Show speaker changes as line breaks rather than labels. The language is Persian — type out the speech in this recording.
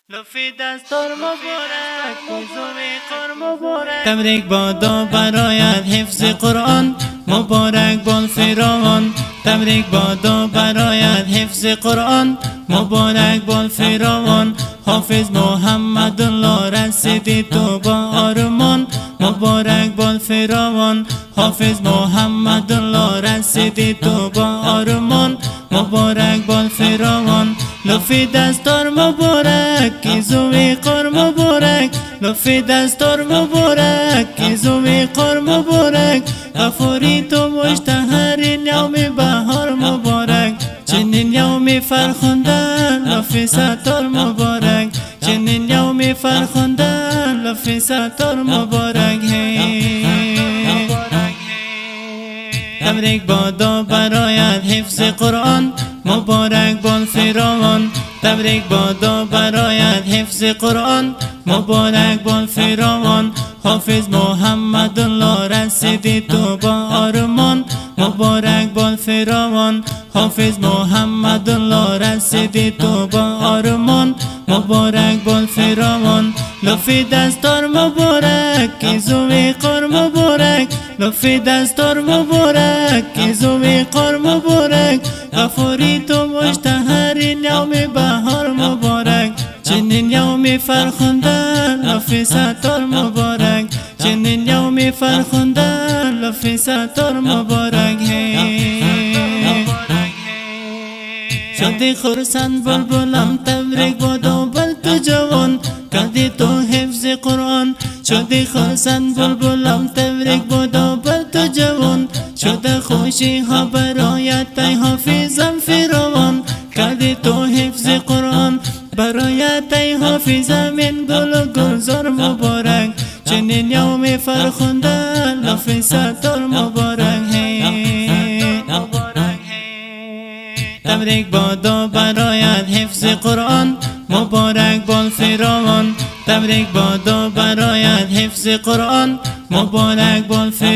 لطفی دستار مبارک کوزوی قر مبارک تبریک بادا برایت حفظ قرآن مبارک بال فراوان تبریک بادا برایت حفظ قرآن مبارک بال فراوان حافظ محمد الله رسیدی تو با آرمان مبارک بال فراوان حافظ محمد الله رسیدی تو با آرمان مبارک بال فراوان لطفی دستار مبارک کیزوی قر مبارک لطفی دستار مبارک کیزوی قر مبارک غفوری تو مشتهرین یوم بهار مبارک چنین یوم فرخندن لطفی ستار مبارک چنین یوم فرخندن لطفی ستار مبارک تبریک بادا برایت حفظ قرآن مبارک بال فراوان تبریک بادا برایت حفظ قرآن مبارک بال فراوان حافظ محمد الله رسیدی تو با آرمان مبارک بال فراوان حافظ محمد الله رسیدی تو با آرمان مبارک بال فراوان لطفی دستار مبارک کیزوی قر مبارک لطفی دستار مبارک کیزوی قر مبارک غفوری تو مشتهرین یوم بهار مبارک چنین یوم فرخندن لطفی ستار مبارک چنین یوم فرخندن لطفی ستار مبارک شدی خرسند بلبلم تبریک بادا بل تو جوان کردی تو حفظ قرآن شدی خرسند بلبلم تبریک بادا بل تو جوان شده خوشی ها برایت ای حافظم فراوان کردی تو حفظ قرآن برایت ای حافظم این گل و گلزار مبارک چنین یوم فرخندن لطفی ستار مبارک تبریک بادا برایت حفظ قرآن مبارک بال فراوان تبریک بادا برایت حفظ قرآن مبارک بال فراوان